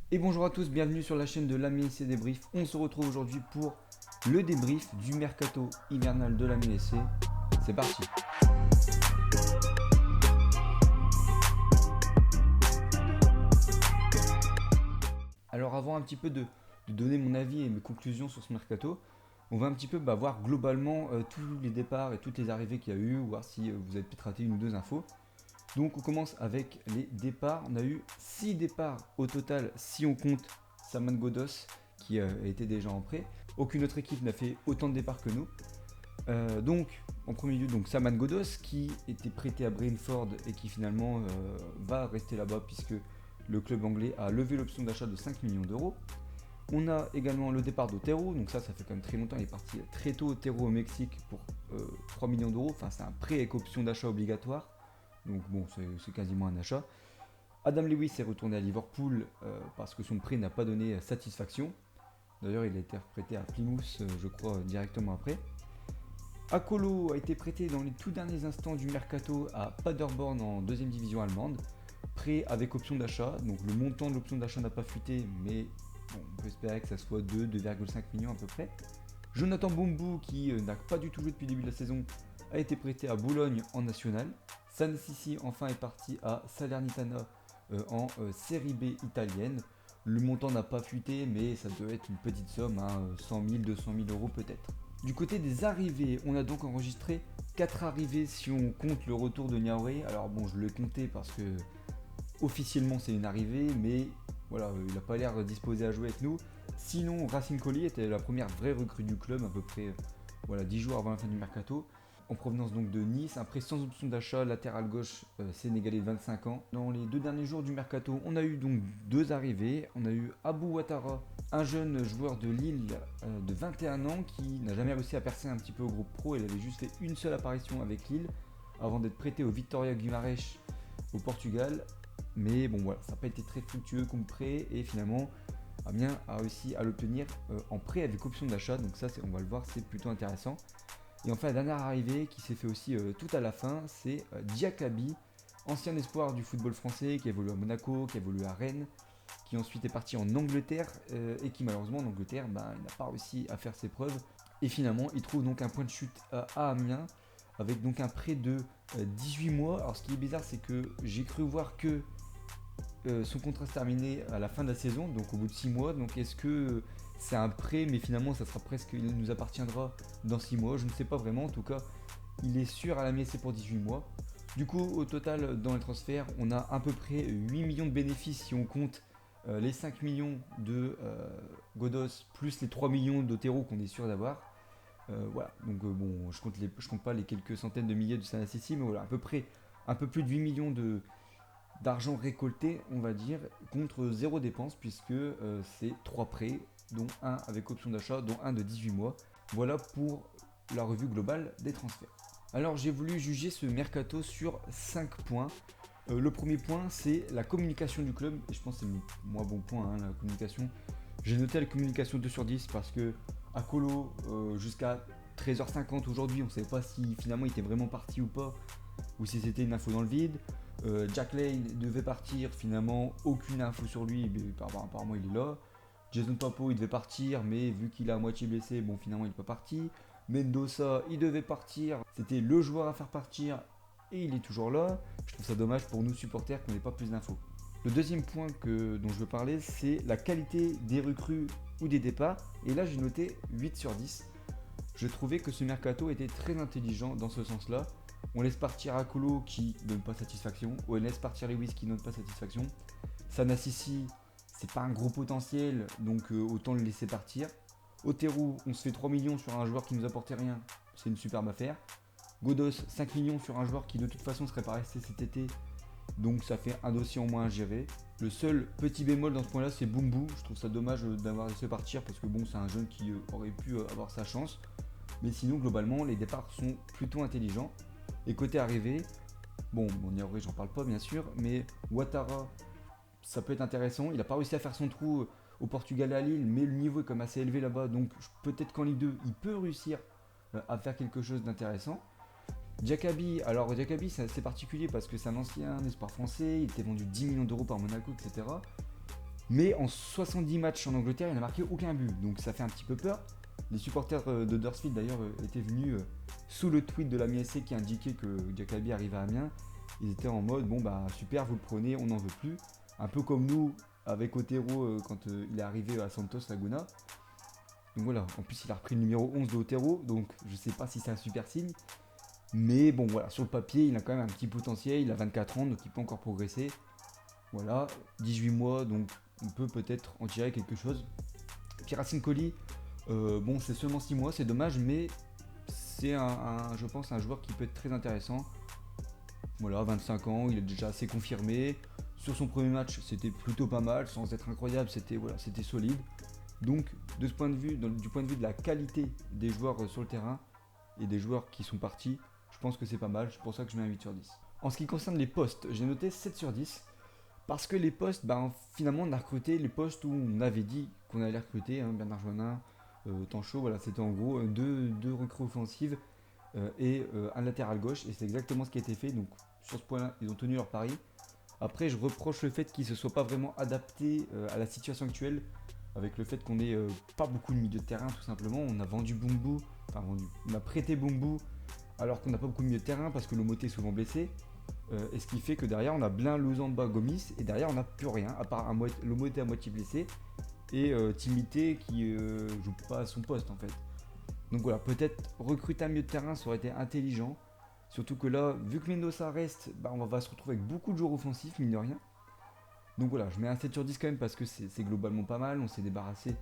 Et bonjour à tous, bienvenue sur la chaîne de l'AMSC Débrief. On se retrouve aujourd'hui pour le débrief du mercato hivernal de l'AMSC. C'est parti. Alors avant un petit peu de donner mon avis et mes conclusions sur ce mercato, on va un petit peu voir globalement tous les départs et toutes les arrivées qu'il y a eu, voir si vous avez peut-être raté une ou deux infos. Donc on commence avec les départs. On a eu 6 départs au total si on compte Saman Ghoddos qui était déjà en prêt. Aucune autre équipe n'a fait autant de départs que nous. Donc en premier lieu donc Saman Ghoddos qui était prêté à Brentford et qui finalement va rester là-bas puisque le club anglais a levé l'option d'achat de 5 millions d'euros. On a également le départ d'Otero, donc ça fait quand même très longtemps, il est parti très tôt Otero au Mexique pour 3 millions d'euros, enfin c'est un prêt avec option d'achat obligatoire. Donc bon, c'est quasiment un achat. Adam Lewis est retourné à Liverpool parce que son prêt n'a pas donné satisfaction. D'ailleurs, il a été prêté à Plymouth, je crois, directement après. Akolo a été prêté dans les tout derniers instants du mercato à Paderborn en deuxième division allemande. Prêt avec option d'achat. Donc le montant de l'option d'achat n'a pas fuité, mais bon, on peut espérer que ça soit 2,5 millions à peu près. Jonathan Bumbu, qui n'a pas du tout joué depuis le début de la saison, a été prêté à Bologne en national. Sanessi enfin est parti à Salernitana en série B italienne. Le montant n'a pas fuité, mais ça doit être une petite somme, 100 000, 200 000 euros peut-être. Du côté des arrivées, on a donc enregistré 4 arrivées si on compte le retour de Niaouré. Alors bon, je l'ai compté parce que officiellement c'est une arrivée, mais voilà, il n'a pas l'air disposé à jouer avec nous. Sinon, Racine Colli était la première vraie recrue du club, à peu près 10 jours avant la fin du mercato. En provenance donc de Nice, un prêt sans option d'achat, latéral gauche sénégalais de 25 ans. Dans les 2 derniers jours du mercato, on a eu donc 2 arrivées. On a eu Abou Ouattara, un jeune joueur de Lille de 21 ans qui n'a jamais réussi à percer un petit peu au groupe pro. Il avait juste fait une seule apparition avec Lille avant d'être prêté au Vitória Guimarães au Portugal. Mais bon voilà, ça n'a pas été très fructueux comme prêt et finalement Amiens a réussi à l'obtenir en prêt avec option d'achat. Donc ça, on va le voir, c'est plutôt intéressant. Et enfin, la dernière arrivée qui s'est fait aussi tout à la fin, c'est Diakabi, ancien espoir du football français qui a évolué à Monaco, qui a évolué à Rennes, qui ensuite est parti en Angleterre et qui malheureusement en Angleterre, il n'a pas réussi à faire ses preuves. Et finalement, il trouve donc un point de chute à Amiens avec donc un prêt de 18 mois. Alors ce qui est bizarre, c'est que j'ai cru voir que son contrat se terminait à la fin de la saison, donc au bout de 6 mois. Donc est-ce que c'est un prêt, mais finalement ça sera presque, il nous appartiendra dans 6 mois, je ne sais pas vraiment. En tout cas, il est sûr à la c'est pour 18 mois. Du coup, au total, dans les transferts, on a à peu près 8 millions de bénéfices si on compte les 5 millions de Godos plus les 3 millions d'Otero qu'on est sûr d'avoir. Voilà, donc bon, je compte pas les quelques centaines de milliers de Sanassi, mais voilà, à peu près un peu plus de 8 millions d'argent récolté, on va dire, contre zéro dépense, puisque c'est 3 prêts, dont un avec option d'achat, dont un de 18 mois. Voilà pour la revue globale des transferts. Alors j'ai voulu juger ce mercato sur 5 points. Le premier point, c'est la communication du club, et je pense que c'est le moins bon point, la communication. J'ai noté la communication 2 sur 10 parce que à Colo, jusqu'à 13h50 aujourd'hui, on ne savait pas si finalement il était vraiment parti ou pas, ou si c'était une info dans le vide. Jack Lane devait partir, finalement aucune info sur lui, mais apparemment il est là. Jason Papo il devait partir, mais vu qu'il est à moitié blessé, bon finalement il n'est pas parti. Mendoza il devait partir, c'était le joueur à faire partir et il est toujours là. Je trouve ça dommage pour nous supporters qu'on n'ait pas plus d'infos. Le deuxième point dont je veux parler, c'est la qualité des recrues ou des départs. Et là j'ai noté 8 sur 10. Je trouvais que ce mercato était très intelligent dans ce sens-là. On laisse partir Akolo qui ne donne pas satisfaction. On laisse partir Lewis qui ne donne pas satisfaction. Sanassi, c'est pas un gros potentiel, donc autant le laisser partir. Otero, on se fait 3 millions sur un joueur qui nous apportait rien. C'est une superbe affaire. Godos, 5 millions sur un joueur qui de toute façon serait pas resté cet été. Donc ça fait un dossier en moins à gérer. Le seul petit bémol dans ce point-là, c'est Bumbu. Je trouve ça dommage d'avoir laissé partir parce que bon, c'est un jeune qui aurait pu avoir sa chance. Mais sinon, globalement, les départs sont plutôt intelligents. Et côté arrivée, bon, Niaouré, j'en parle pas bien sûr, mais Ouattara, ça peut être intéressant. Il n'a pas réussi à faire son trou au Portugal et à Lille, mais le niveau est quand même assez élevé là-bas. Donc peut-être qu'en Ligue 2, il peut réussir à faire quelque chose d'intéressant. Diakabi, alors Diakabi c'est assez particulier parce que c'est un ancien espoir français, il était vendu 10 millions d'euros par Monaco, etc. Mais en 70 matchs en Angleterre, il n'a marqué aucun but. Donc ça fait un petit peu peur. Les supporters de Huddersfield d'ailleurs étaient venus sous le tweet de la MSC qui indiquait que Diakaby arrivait à Amiens. Ils étaient en mode bon bah super, vous le prenez, on n'en veut plus. Un peu comme nous avec Otero quand il est arrivé à Santos Laguna. Donc voilà, en plus il a repris le numéro 11 de Otero, donc je sais pas si c'est un super signe. Mais bon voilà, sur le papier il a quand même un petit potentiel, il a 24 ans donc il peut encore progresser. Voilà, 18 mois donc on peut peut-être en tirer quelque chose. Puis Racine Colli, bon c'est seulement 6 mois, c'est dommage mais c'est je pense un joueur qui peut être très intéressant. Voilà, 25 ans, il est déjà assez confirmé. Sur son premier match, c'était plutôt pas mal, sans être incroyable, c'était solide. Donc, de ce point de vue, du point de vue de la qualité des joueurs sur le terrain et des joueurs qui sont partis, je pense que c'est pas mal, c'est pour ça que je mets un 8 sur 10. En ce qui concerne les postes, j'ai noté 7 sur 10. Parce que les postes, finalement, on a recruté les postes où on avait dit qu'on allait recruter, hein, Bernard Joinin, Tanchot, voilà, c'était en gros deux recrues offensives et un latéral gauche, et c'est exactement ce qui a été fait. Donc, sur ce point-là, ils ont tenu leur pari. Après, je reproche le fait qu'ils ne se soient pas vraiment adaptés à la situation actuelle, avec le fait qu'on n'ait pas beaucoup de milieu de terrain, tout simplement. On a vendu Bumbu, on a prêté Bumbu, alors qu'on n'a pas beaucoup de milieu de terrain parce que Lomoté est souvent blessé. Et ce qui fait que derrière, on a Blin, Luzamba, Gomis, et derrière, on n'a plus rien, à part Lomoté à moitié blessé, et Timité qui joue pas à son poste, en fait. Donc voilà, peut-être recruter un milieu de terrain, ça aurait été intelligent. Surtout que là, vu que Mendoza reste, on va se retrouver avec beaucoup de joueurs offensifs, mine de rien. Donc voilà, je mets un 7 sur 10 quand même parce que c'est globalement pas mal. On s'est débarrassé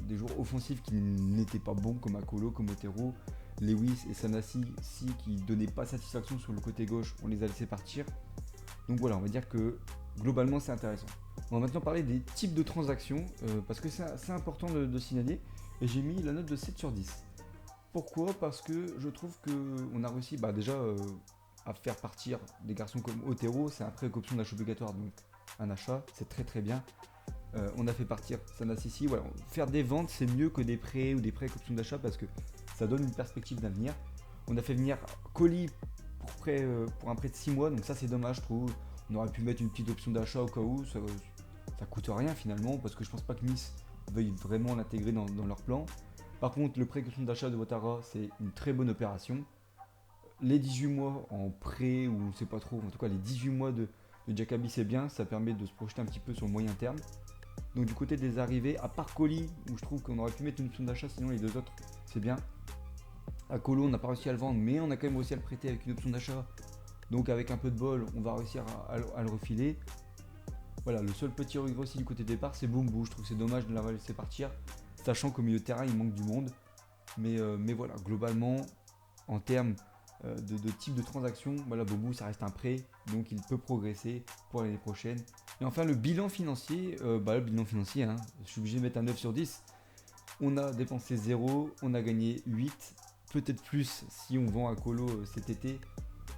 des joueurs offensifs qui n'étaient pas bons, comme Akolo, comme Otero, Lewis et Sanassi, qui donnaient pas satisfaction sur le côté gauche, on les a laissés partir. Donc voilà, on va dire que globalement c'est intéressant. On va maintenant parler des types de transactions parce que c'est important de signaler. Et j'ai mis la note de 7 sur 10. Pourquoi ? Parce que je trouve qu'on a réussi déjà à faire partir des garçons comme Otero, c'est un prêt avec option d'achat obligatoire, donc un achat, c'est très très bien. On a fait partir Sanassi, voilà. Faire des ventes c'est mieux que des prêts ou des prêts avec option d'achat parce que ça donne une perspective d'avenir. On a fait venir Colli pour un prêt de 6 mois, donc ça c'est dommage je trouve. On aurait pu mettre une petite option d'achat au cas où, ça coûte rien finalement parce que je pense pas que Nice veuille vraiment l'intégrer dans leur plan. Par contre, le prêt d'achat de Ouattara, c'est une très bonne opération. Les 18 mois en prêt, ou on ne sait pas trop, en tout cas les 18 mois de Diakaby, c'est bien, ça permet de se projeter un petit peu sur le moyen terme. Donc du côté des arrivées, à part Colli, où je trouve qu'on aurait pu mettre une option d'achat, sinon les deux autres, c'est bien. À Colo, on n'a pas réussi à le vendre, mais on a quand même réussi à le prêter avec une option d'achat. Donc avec un peu de bol, on va réussir à le refiler. Voilà, le seul petit regret aussi du côté départ, c'est Bumbu. Je trouve que c'est dommage de l'avoir laissé partir, sachant qu'au milieu de terrain, il manque du monde. Mais voilà, globalement, en termes de type de transaction, Bumbu, ça reste un prêt, donc il peut progresser pour l'année prochaine. Et enfin, le bilan financier, je suis obligé de mettre un 9 sur 10. On a dépensé 0, on a gagné 8, peut-être plus si on vend à Colo cet été.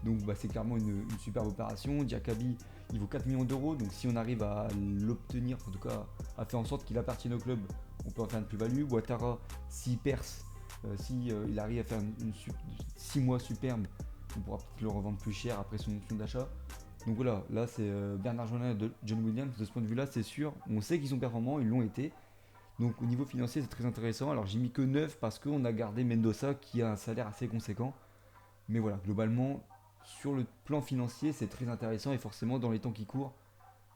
Donc c'est clairement une superbe opération. Diakaby, il vaut 4 millions d'euros, donc si on arrive à l'obtenir, en tout cas à faire en sorte qu'il appartienne au club, on peut en faire une plus-value. Ouattara, s'il perce, il arrive à faire 6 mois superbes, on pourra peut-être le revendre plus cher après son option d'achat. Donc voilà, là c'est Bernard Joinin et John Williams, de ce point de vue-là c'est sûr, on sait qu'ils sont performants, ils l'ont été. Donc au niveau financier c'est très intéressant. Alors j'ai mis que 9 parce qu'on a gardé Mendoza qui a un salaire assez conséquent. Mais voilà, globalement, sur le plan financier, c'est très intéressant et forcément, dans les temps qui courent,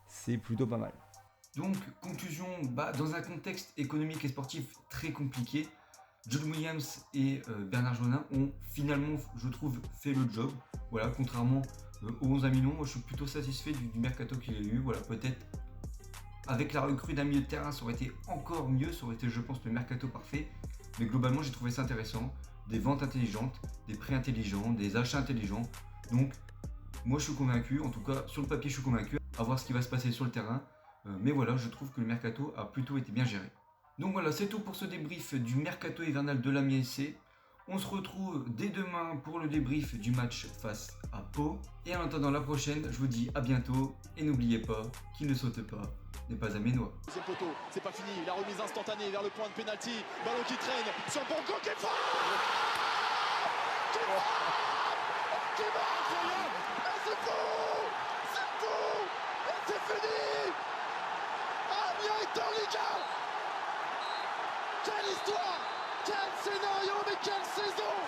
c'est plutôt pas mal. Donc, conclusion, dans un contexte économique et sportif très compliqué, John Williams et Bernard Joinin ont finalement, je trouve, fait le job. Voilà, contrairement aux 11 millions, moi je suis plutôt satisfait du mercato qu'il a eu. Voilà, peut-être avec la recrue d'un milieu de terrain, ça aurait été encore mieux, ça aurait été, je pense, le mercato parfait. Mais globalement, j'ai trouvé ça intéressant. Des ventes intelligentes, des prêts intelligents, des achats intelligents. Donc, moi je suis convaincu, en tout cas sur le papier je suis convaincu, à voir ce qui va se passer sur le terrain. Mais voilà, je trouve que le mercato a plutôt été bien géré. Donc voilà, c'est tout pour ce débrief du mercato hivernal de l'Amiens SC. On se retrouve dès demain pour le débrief du match face à Pau. Et en attendant la prochaine, je vous dis à bientôt. Et n'oubliez pas, qui ne saute pas n'est pas amiénois. Deuxième poteau, c'est pas fini, la remise instantanée vers le point de pénalty. Ballon qui traîne sur Bongo qui est fort. Qui va incroyable. Et c'est fou. Et c'est fini. de Liga. Quelle histoire, quel scénario, mais quelle saison.